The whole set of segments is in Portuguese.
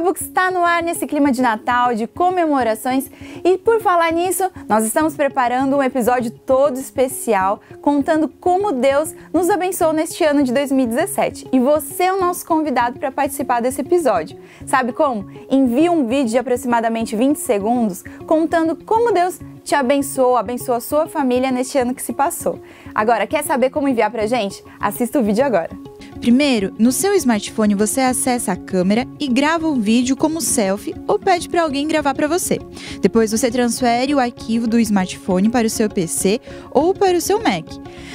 Books está no ar nesse clima de Natal, de comemorações, e por falar nisso, nós estamos preparando um episódio todo especial, contando como Deus nos abençoou neste ano de 2017. E você é o nosso convidado para participar desse episódio. Sabe como? Envie um vídeo de aproximadamente 20 segundos, contando como Deus te abençoou a sua família neste ano que se passou. Agora, quer saber como enviar pra gente? Assista o vídeo agora. Primeiro, no seu smartphone você acessa a câmera e grava um vídeo como selfie ou pede para alguém gravar para você. Depois você transfere o arquivo do smartphone para o seu PC ou para o seu Mac.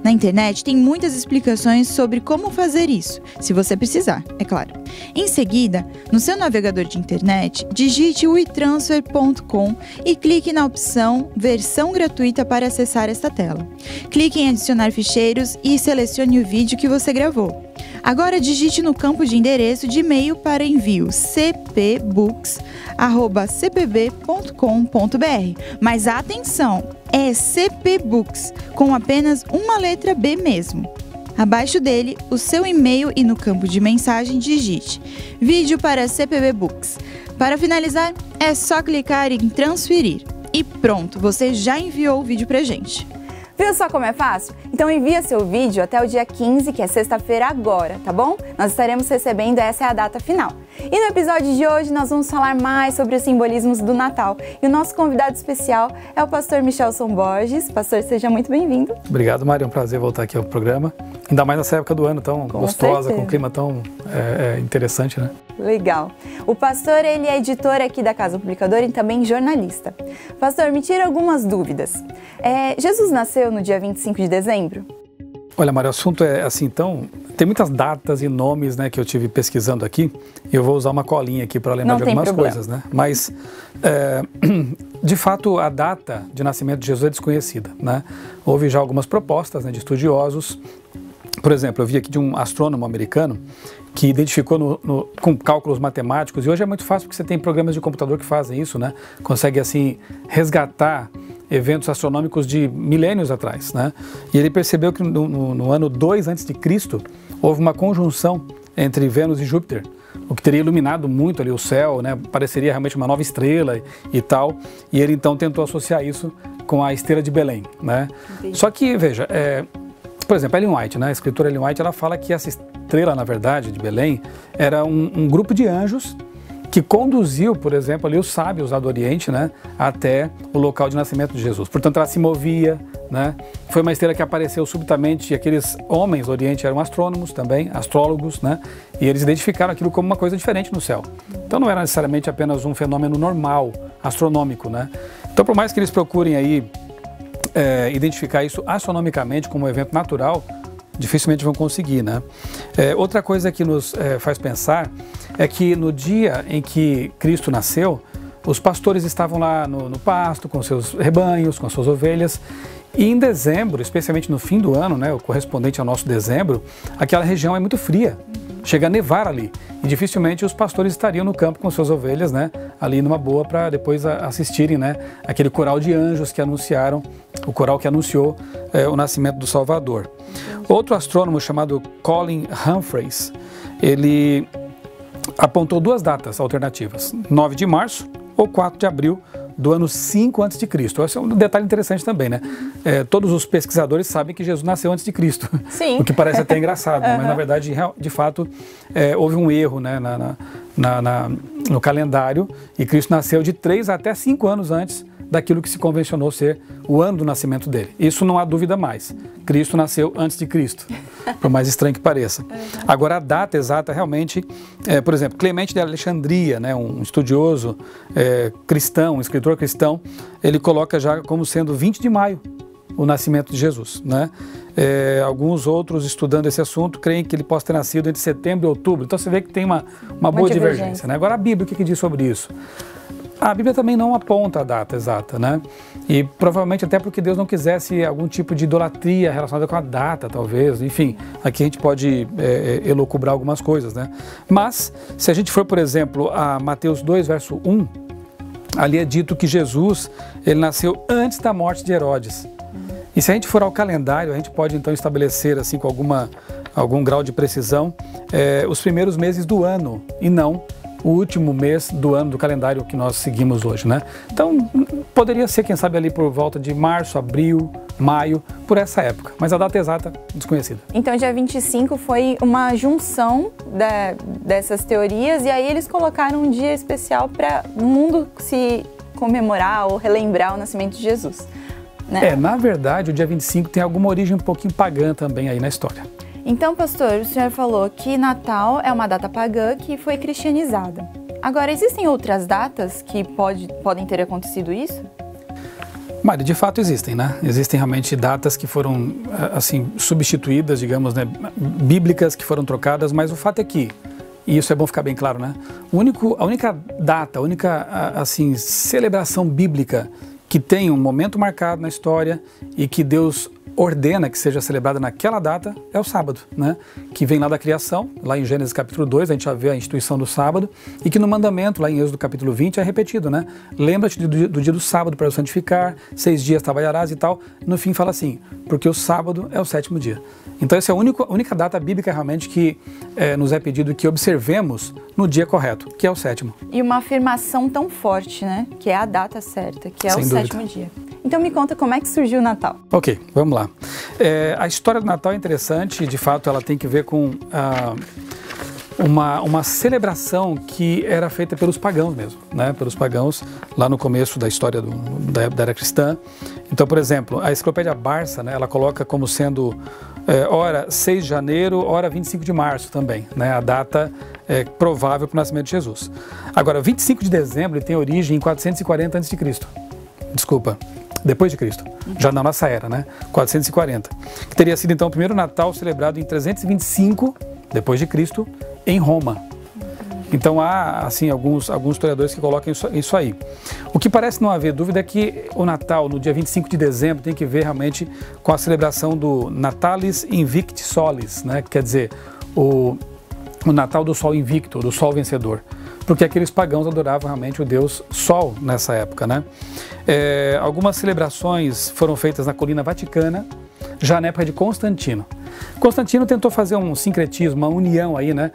Na internet tem muitas explicações sobre como fazer isso, se você precisar, é claro. Em seguida, no seu navegador de internet, digite o itransfer.com e clique na opção Versão gratuita para acessar esta tela. Clique em adicionar ficheiros e selecione o vídeo que você gravou. Agora digite no campo de endereço de e-mail para envio cpbooks@cpb.com.br. Mas atenção, é cpbooks, com apenas uma letra B mesmo. Abaixo dele, o seu e-mail e no campo de mensagem digite vídeo para CPB Books. Para finalizar, é só clicar em transferir. E pronto, você já enviou o vídeo pra gente. Viu só como é fácil? Então envia seu vídeo até o dia 15, que é sexta-feira agora, tá bom? Nós estaremos recebendo, essa é a data final. E no episódio de hoje nós vamos falar mais sobre os simbolismos do Natal. E o nosso convidado especial é o pastor Michelson Borges. Pastor, seja muito bem-vindo. Obrigado, Mário. É um prazer voltar aqui ao programa. Ainda mais nessa época do ano tão gostosa, com um clima tão interessante, né? Legal. O pastor, ele é editor aqui da Casa Publicadora e também jornalista. Pastor, me tira algumas dúvidas. Jesus nasceu no dia 25 de dezembro? Olha, Mário, o assunto é assim, então, tem muitas datas e nomes, né, que eu tive pesquisando aqui, e eu vou usar uma colinha aqui para lembrar de algumas coisas, né? Mas, de fato, a data de nascimento de Jesus é desconhecida, né? Houve já algumas propostas, né, de estudiosos. Por exemplo, eu vi aqui de um astrônomo americano que identificou com cálculos matemáticos, e hoje é muito fácil porque você tem programas de computador que fazem isso, né? Consegue, assim, resgatar eventos astronômicos de milênios atrás, né? E ele percebeu que no ano 2 a.C., houve uma conjunção entre Vênus e Júpiter, o que teria iluminado muito ali o céu, né? Pareceria realmente uma nova estrela e tal, e ele então tentou associar isso com a estrela de Belém, né? Entendi. Só que, veja, por exemplo, Ellen White, né? A escritora Ellen White, ela fala que essa estrela, na verdade, de Belém, era um grupo de anjos que conduziu, por exemplo, ali os sábios lá do Oriente, né, até o local de nascimento de Jesus. Portanto, ela se movia, né? Foi uma estrela que apareceu subitamente, e aqueles homens do Oriente eram astrônomos também, astrólogos, né? E eles identificaram aquilo como uma coisa diferente no céu. Então não era necessariamente apenas um fenômeno normal, astronômico, né? Então, por mais que eles procurem aí identificar isso astronomicamente como um evento natural, dificilmente vão conseguir, né? Outra coisa que nos faz pensar é que no dia em que Cristo nasceu, os pastores estavam lá no pasto, com seus rebanhos, com as suas ovelhas, e em dezembro, especialmente no fim do ano, né, o correspondente ao nosso dezembro, aquela região é muito fria, chega a nevar ali, e dificilmente os pastores estariam no campo com suas ovelhas, né, ali numa boa para depois assistirem, né, aquele coral de anjos que anunciaram, o coral que anunciou o nascimento do Salvador. Outro astrônomo chamado Colin Humphreys, ele apontou duas datas alternativas, 9 de março ou 4 de abril do ano 5 a.C. Esse é um detalhe interessante também, né? Todos os pesquisadores sabem que Jesus nasceu antes de Cristo, Sim. O que parece até engraçado, mas na verdade, de fato, houve um erro, né, no calendário, e Cristo nasceu de 3 até 5 anos antes daquilo que se convencionou ser o ano do nascimento dele. Isso não há dúvida mais. Cristo nasceu antes de Cristo, por mais estranho que pareça. Agora, a data exata realmente, por exemplo, Clemente de Alexandria, né, um estudioso cristão, um escritor cristão, ele coloca já como sendo 20 de maio o nascimento de Jesus, né? Alguns outros, estudando esse assunto, creem que ele possa ter nascido entre setembro e outubro. Então você vê que tem uma boa divergência, né? Agora, a Bíblia, o que diz sobre isso? A Bíblia também não aponta a data exata, né? E provavelmente até porque Deus não quisesse algum tipo de idolatria relacionada com a data, talvez. Enfim, aqui a gente pode elocubrar algumas coisas, né? Mas, se a gente for, por exemplo, a Mateus 2, verso 1, ali é dito que Jesus, ele nasceu antes da morte de Herodes. E se a gente for ao calendário, a gente pode então estabelecer, assim, com algum grau de precisão, os primeiros meses do ano, e não o último mês do ano do calendário que nós seguimos hoje, né? Então, poderia ser, quem sabe, ali por volta de março, abril, maio, por essa época. Mas a data exata, desconhecida. Então, dia 25 foi uma junção dessas teorias, e aí eles colocaram um dia especial para o mundo se comemorar ou relembrar o nascimento de Jesus, né? Na verdade, o dia 25 tem alguma origem um pouquinho pagã também aí na história. Então, pastor, o senhor falou que Natal é uma data pagã que foi cristianizada. Agora, existem outras datas que podem ter acontecido isso? Mari, de fato existem, né? Existem realmente datas que foram, assim, substituídas, digamos, né? Bíblicas que foram trocadas, mas o fato é que, e isso é bom ficar bem claro, né? A única data, a única, assim, celebração bíblica que tem um momento marcado na história e que Deus ordena que seja celebrada naquela data é o sábado, né? Que vem lá da criação, lá em Gênesis capítulo 2, a gente já vê a instituição do sábado, e que no mandamento, lá em Êxodo capítulo 20, é repetido, né? Lembra-te do dia do sábado para o santificar, 6 dias trabalharás e tal. No fim fala assim, porque o sábado é o 7º dia. Então essa é a única data bíblica realmente que nos é pedido que observemos no dia correto, que é o 7º. E uma afirmação tão forte, né? Que é a data certa, que é Sem o dúvida. 7º dia. Então me conta como é que surgiu o Natal. Ok, vamos lá. A história do Natal é interessante, de fato ela tem que ver com uma celebração que era feita pelos pagãos mesmo, né? Pelos pagãos lá no começo da história da era cristã. Então, por exemplo, a Enciclopédia Barça, né, ela coloca como sendo hora 6 de janeiro, hora 25 de março também, né? A data provável para o nascimento de Jesus. Agora, 25 de dezembro ele tem origem em 440 a.C. Desculpa. Depois de Cristo, já na nossa era, né? 440. Que teria sido então o primeiro Natal celebrado em 325 depois de Cristo em Roma. Então há assim alguns historiadores que colocam isso aí. O que parece não haver dúvida é que o Natal no dia 25 de dezembro tem que ver realmente com a celebração do Natalis Invicti Solis, né? Que quer dizer o Natal do Sol Invicto, do Sol Vencedor. Porque aqueles pagãos adoravam realmente o deus Sol nessa época, né? Algumas celebrações foram feitas na Colina Vaticana, já na época de Constantino. Constantino tentou fazer um sincretismo, uma união aí, né?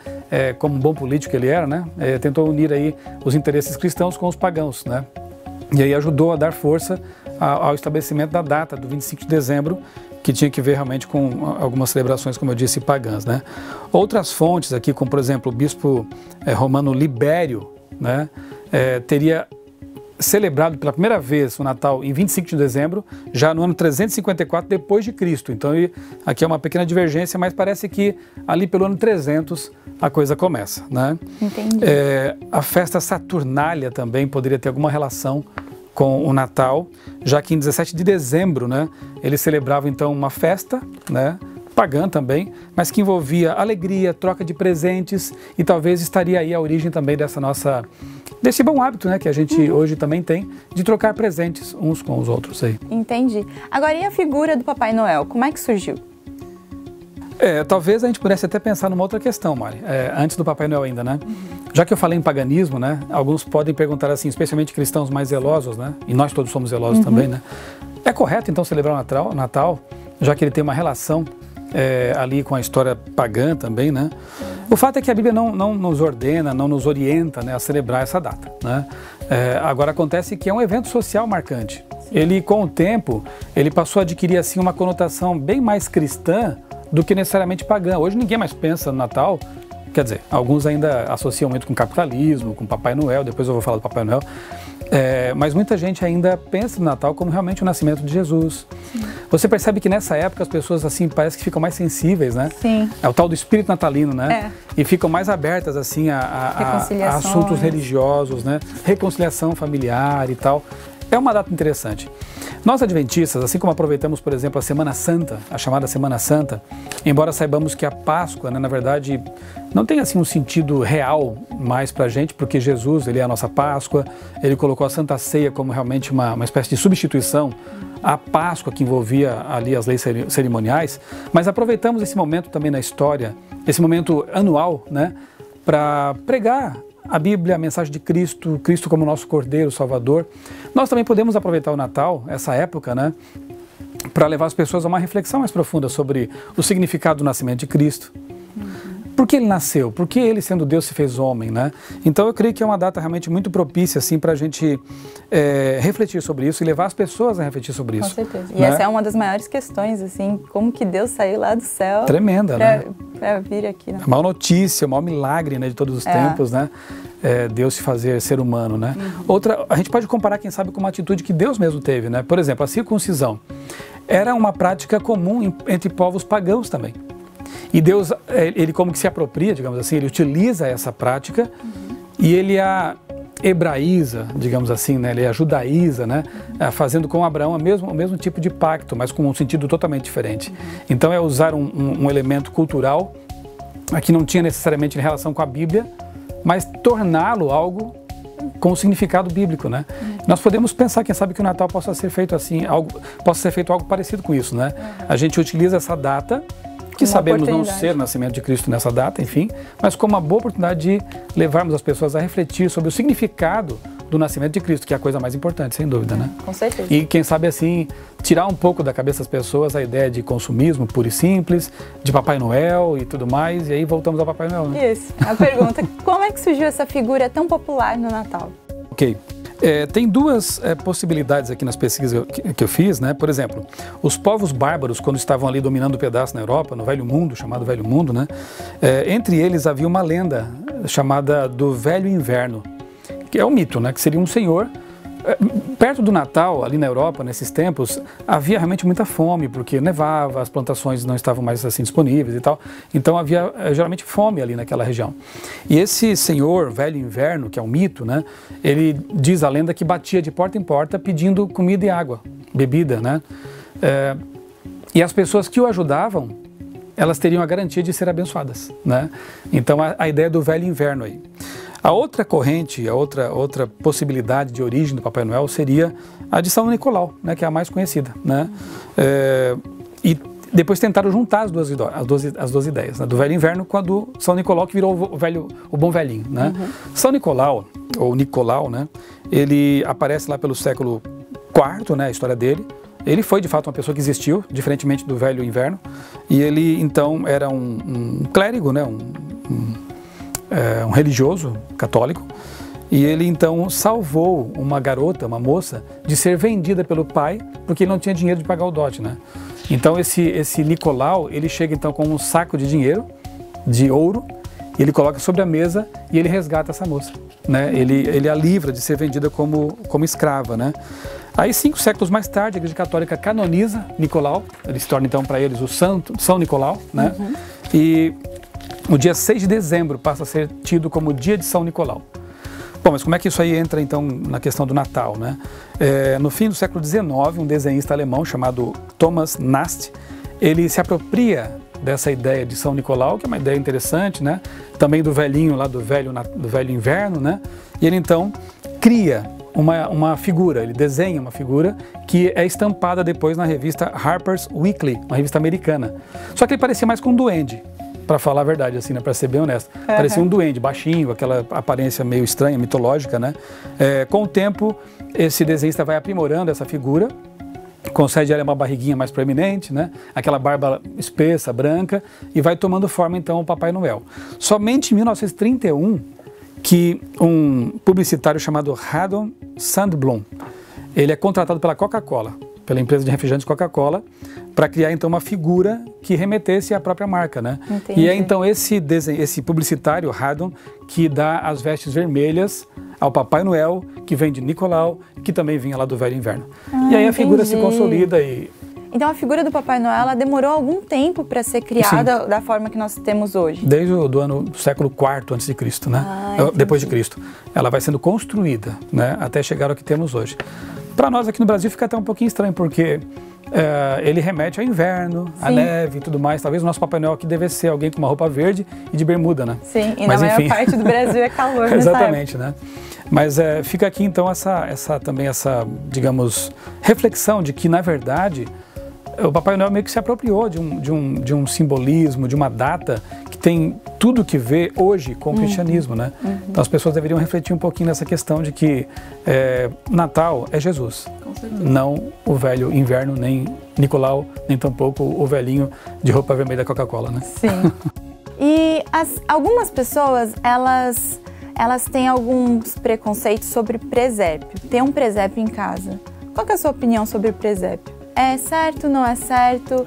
Como um bom político ele era, né? Tentou unir aí os interesses cristãos com os pagãos, né? E aí ajudou a dar força ao estabelecimento da data do 25 de dezembro, que tinha que ver realmente com algumas celebrações, como eu disse, pagãs, né? Outras fontes aqui, como por exemplo o bispo romano Libério, né? Teria celebrado pela primeira vez o Natal em 25 de dezembro, já no ano 354 depois de Cristo. Então aqui é uma pequena divergência, mas parece que ali pelo ano 300 a coisa começa, né? Entendi. A festa Saturnália também poderia ter alguma relação com o Natal, já que em 17 de dezembro, né, eles celebravam então uma festa, né, pagã também, mas que envolvia alegria, troca de presentes, e talvez estaria aí a origem também desse bom hábito, né, que a gente hoje também tem, de trocar presentes uns com os outros aí. Entendi. Agora, e a figura do Papai Noel, como é que surgiu? Talvez a gente pudesse até pensar numa outra questão, Mari, antes do Papai Noel ainda, né? Já que eu falei em paganismo, né? Alguns podem perguntar assim, especialmente cristãos mais zelosos, né? E nós todos somos zelosos também, né? É correto então celebrar o Natal, já que ele tem uma relação ali com a história pagã também, né? O fato é que a Bíblia não nos ordena, não nos orienta, né, a celebrar essa data, né? Agora acontece que é um evento social marcante. Ele, com o tempo, ele passou a adquirir assim uma conotação bem mais cristã do que necessariamente pagã. Hoje ninguém mais pensa no Natal, quer dizer, alguns ainda associam muito com capitalismo, com Papai Noel, depois eu vou falar do Papai Noel, mas muita gente ainda pensa no Natal como realmente o nascimento de Jesus. Sim. Você percebe que nessa época as pessoas assim parece que ficam mais sensíveis, né? Sim. É o tal do espírito natalino, né? E ficam mais abertas assim a assuntos religiosos, né? Reconciliação familiar e tal. É uma data interessante. Nós adventistas, assim como aproveitamos, por exemplo, a Semana Santa, a chamada Semana Santa, embora saibamos que a Páscoa, né, na verdade, não tem assim um sentido real mais para a gente, porque Jesus, ele é a nossa Páscoa, ele colocou a Santa Ceia como realmente uma espécie de substituição à Páscoa que envolvia ali as leis cerimoniais, mas aproveitamos esse momento também na história, esse momento anual, né, para pregar a Bíblia, a mensagem de Cristo, Cristo como nosso Cordeiro, Salvador. Nós também podemos aproveitar o Natal, essa época, né, para levar as pessoas a uma reflexão mais profunda sobre o significado do nascimento de Cristo. por que ele nasceu? Por que ele, sendo Deus, se fez homem, né? Então eu creio que é uma data realmente muito propícia assim, para a gente refletir sobre isso e levar as pessoas a refletir sobre isso. Com certeza. E né? essa é uma das maiores questões, assim, como que Deus saiu lá do céu. Tremenda, né? Para vir aqui. Né? A maior notícia, o maior milagre, né, de todos os tempos, né? Deus se fazer ser humano, né? Outra, a gente pode comparar, quem sabe, com uma atitude que Deus mesmo teve, né? Por exemplo, a circuncisão era uma prática comum entre povos pagãos também. E Deus, ele como que se apropria, digamos assim, ele utiliza essa prática e ele a hebraiza, digamos assim, né? Ele a judaiza, né? Fazendo com Abraão o mesmo tipo de pacto, mas com um sentido totalmente diferente. Então é usar um elemento cultural que não tinha necessariamente relação com a Bíblia, mas torná-lo algo com o significado bíblico, né? Nós podemos pensar, quem sabe, que o Natal possa ser feito assim, possa ser feito algo parecido com isso, né? A gente utiliza essa data, que sabemos não ser o nascimento de Cristo nessa data, enfim, mas como uma boa oportunidade de levarmos as pessoas a refletir sobre o significado do nascimento de Cristo, que é a coisa mais importante, sem dúvida, né? Com certeza. E quem sabe assim, tirar um pouco da cabeça das pessoas a ideia de consumismo puro e simples, de Papai Noel e tudo mais, e aí voltamos ao Papai Noel, né? Isso. A pergunta, como é que surgiu essa figura tão popular no Natal? Ok. Tem duas possibilidades aqui nas pesquisas que eu fiz, né? Por exemplo, os povos bárbaros, quando estavam ali dominando o pedaço na Europa, no Velho Mundo, chamado Velho Mundo, né? Entre eles havia uma lenda chamada do Velho Inverno, que é um mito, né? Que seria um senhor. Perto do Natal, ali na Europa, nesses tempos, havia realmente muita fome, porque nevava, as plantações não estavam mais assim disponíveis e tal. Então havia geralmente fome ali naquela região. E esse senhor, Velho Inverno, que é um mito, né? Ele diz a lenda que batia de porta em porta pedindo comida e água, bebida, né? E as pessoas que o ajudavam, elas teriam a garantia de ser abençoadas, né? Então a ideia do Velho Inverno aí. A outra corrente, a outra possibilidade de origem do Papai Noel seria a de São Nicolau, né, que é a mais conhecida, né? E depois tentaram juntar as duas ideias, né, do Velho Inverno com a do São Nicolau, que virou o Bom Velhinho, né? São Nicolau, ou Nicolau, né, ele aparece lá pelo século IV, né, a história dele. Ele foi, de fato, uma pessoa que existiu, diferentemente do Velho Inverno, e ele, então, era um clérigo, né, um religioso católico, e ele então salvou uma garota, uma moça, de ser vendida pelo pai, porque ele não tinha dinheiro de pagar o dote, né? Então esse Nicolau, ele chega então com um saco de dinheiro, de ouro, e ele coloca sobre a mesa e ele resgata essa moça, né? Ele a livra de ser vendida como escrava, né? Aí 5 séculos mais tarde, a Igreja Católica canoniza Nicolau, ele se torna então para eles o São Nicolau, né? E o dia 6 de dezembro passa a ser tido como dia de São Nicolau. Bom, mas como é que isso aí entra então na questão do Natal, né? No fim do século XIX, um desenhista alemão chamado Thomas Nast, ele se apropria dessa ideia de São Nicolau, que é uma ideia interessante, né? Também do velhinho lá do Velho Inverno, né? E ele então cria uma figura, ele desenha uma figura que é estampada depois na revista Harper's Weekly, uma revista americana. Só que ele parecia mais com um duende, para falar a verdade, assim, né? Para ser bem honesto. Parecia um duende, baixinho, aquela aparência meio estranha, mitológica, né? Com o tempo, esse desenhista vai aprimorando essa figura, concede a ela uma barriguinha mais proeminente, né? Aquela barba espessa, branca, e vai tomando forma, então, o Papai Noel. Somente em 1931, que um publicitário chamado Haddon Sandblom, ele é contratado pela Coca-Cola, pela empresa de refrigerantes Coca-Cola, para criar então uma figura que remetesse à própria marca, né? Entendi. E é então esse publicitário, Haddon, que dá as vestes vermelhas ao Papai Noel, que vem de Nicolau, que também vinha lá do Velho Inverno. E aí a figura se consolida e... Então a figura do Papai Noel, ela demorou algum tempo para ser criada da forma que nós temos hoje? Desde do século IV a.C., né? Depois de Cristo. Ela vai sendo construída, né? Até chegar ao que temos hoje. Para nós aqui no Brasil fica até um pouquinho estranho, porque ele remete ao inverno, à neve e tudo mais. Talvez o nosso Papai Noel aqui devesse ser alguém com uma roupa verde e de bermuda, né? Sim, e na maior parte do Brasil é calor, exatamente, né? Mas fica aqui então também essa, digamos, reflexão de que, na verdade, o Papai Noel meio que se apropriou de um simbolismo, de uma data que tem tudo que ver hoje com o cristianismo, né? Então as pessoas deveriam refletir um pouquinho nessa questão de que Natal é Jesus, não o Velho Inverno, nem Nicolau, nem tampouco o velhinho de roupa vermelha da Coca-Cola, né? Sim. E algumas pessoas, elas têm alguns preconceitos sobre presépio. Tem um presépio em casa. Qual que é a sua opinião sobre o presépio? É certo, não é certo?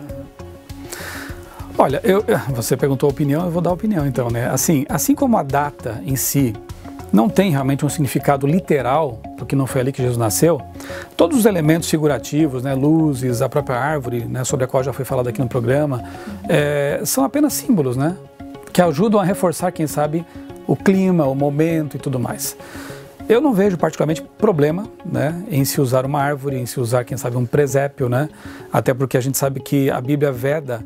Olha, você perguntou a opinião, eu vou dar a opinião então, né? Assim como a data em si não tem realmente um significado literal, porque não foi ali que Jesus nasceu, todos os elementos figurativos, né, luzes, a própria árvore, né, sobre a qual já foi falado aqui no programa, são apenas símbolos, né, que ajudam a reforçar, quem sabe, o clima, o momento e tudo mais. Eu não vejo particularmente problema, né, em se usar uma árvore, em se usar, quem sabe, um presépio, né, até porque a gente sabe que a Bíblia veda,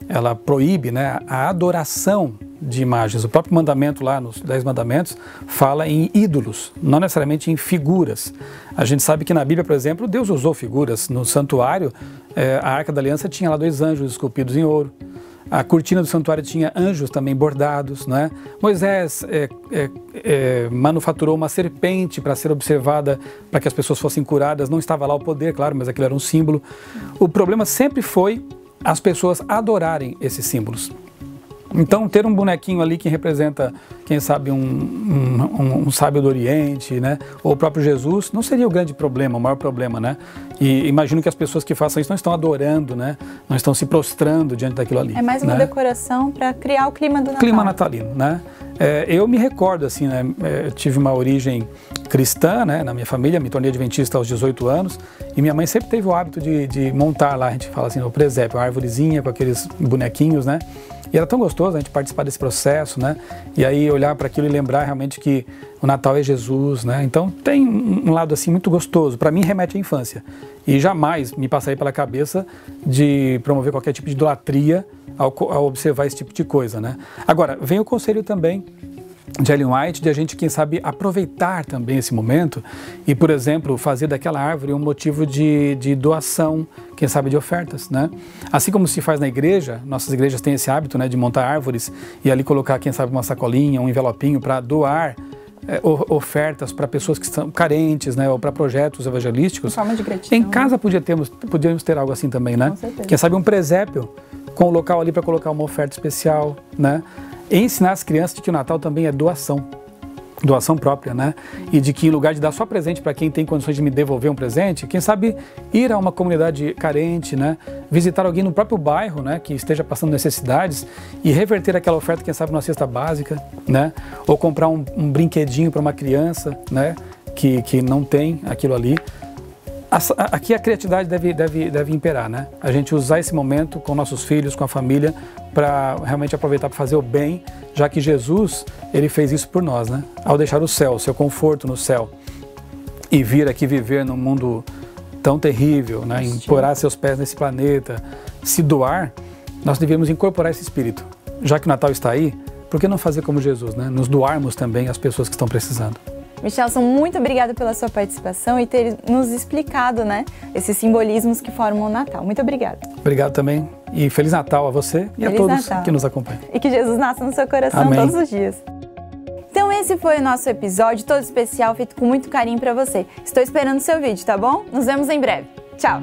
ela proíbe, né, a adoração de imagens. O próprio mandamento lá nos 10 mandamentos fala em ídolos, não necessariamente em figuras. A gente sabe que na Bíblia, por exemplo, Deus usou figuras. No santuário, a Arca da Aliança tinha lá 2 anjos esculpidos em ouro. A cortina do santuário tinha anjos também bordados, né? Moisés manufaturou uma serpente para ser observada, para que as pessoas fossem curadas. Não estava lá o poder, claro, mas aquilo era um símbolo. O problema sempre foi as pessoas adorarem esses símbolos. Então, ter um bonequinho ali que representa, quem sabe, um sábio do Oriente, né? Ou o próprio Jesus, não seria o grande problema, o maior problema, né? E imagino que as pessoas que façam isso não estão adorando, né? Não estão se prostrando diante daquilo ali. É mais uma decoração para criar o clima do Natal. Clima natalino, né? Eu me recordo, assim, né? Eu tive uma origem cristã, né? Na minha família, me tornei adventista aos 18 anos, e minha mãe sempre teve o hábito de montar lá, a gente fala assim, no presépio, uma arvorezinha com aqueles bonequinhos, né? E era tão gostoso a gente participar desse processo, né? E aí olhar para aquilo e lembrar realmente que o Natal é Jesus, né? Então tem um lado assim muito gostoso. Para mim remete à infância. E jamais me passaria pela cabeça de promover qualquer tipo de idolatria ao observar esse tipo de coisa, né? Agora, vem o conselho também de Ellen White, de a gente, quem sabe, aproveitar também esse momento e, por exemplo, fazer daquela árvore um motivo de doação, quem sabe, de ofertas, né? Assim como se faz na igreja, nossas igrejas têm esse hábito, né, de montar árvores e ali colocar, quem sabe, uma sacolinha, um envelopinho para doar ofertas para pessoas que estão carentes, né, ou para projetos evangelísticos. Forma de gratidão. Em casa podíamos ter algo assim também, né? Com certeza. Quem sabe um presépio com o local ali para colocar uma oferta especial, né? E ensinar as crianças de que o Natal também é doação própria, né? E de que em lugar de dar só presente para quem tem condições de me devolver um presente, quem sabe ir a uma comunidade carente, né? Visitar alguém no próprio bairro, né? Que esteja passando necessidades e reverter aquela oferta, quem sabe, numa cesta básica, né? Ou comprar um brinquedinho para uma criança, né? Que não tem aquilo ali. Aqui a criatividade deve imperar, né? A gente usar esse momento com nossos filhos, com a família, para realmente aproveitar para fazer o bem, já que Jesus, ele fez isso por nós, né? Ao deixar o céu, o seu conforto no céu, e vir aqui viver num mundo tão terrível, né? Emporar seus pés nesse planeta, se doar, nós devemos incorporar esse espírito. Já que o Natal está aí, por que não fazer como Jesus, né? Nos doarmos também às pessoas que estão precisando. Michelson, muito obrigada pela sua participação e ter nos explicado, né, esses simbolismos que formam o Natal. Muito obrigada. Obrigado também e Feliz Natal a você e a todos que nos acompanham. E que Jesus nasça no seu coração Amém. Todos os dias. Então esse foi o nosso episódio todo especial, feito com muito carinho para você. Estou esperando o seu vídeo, tá bom? Nos vemos em breve. Tchau!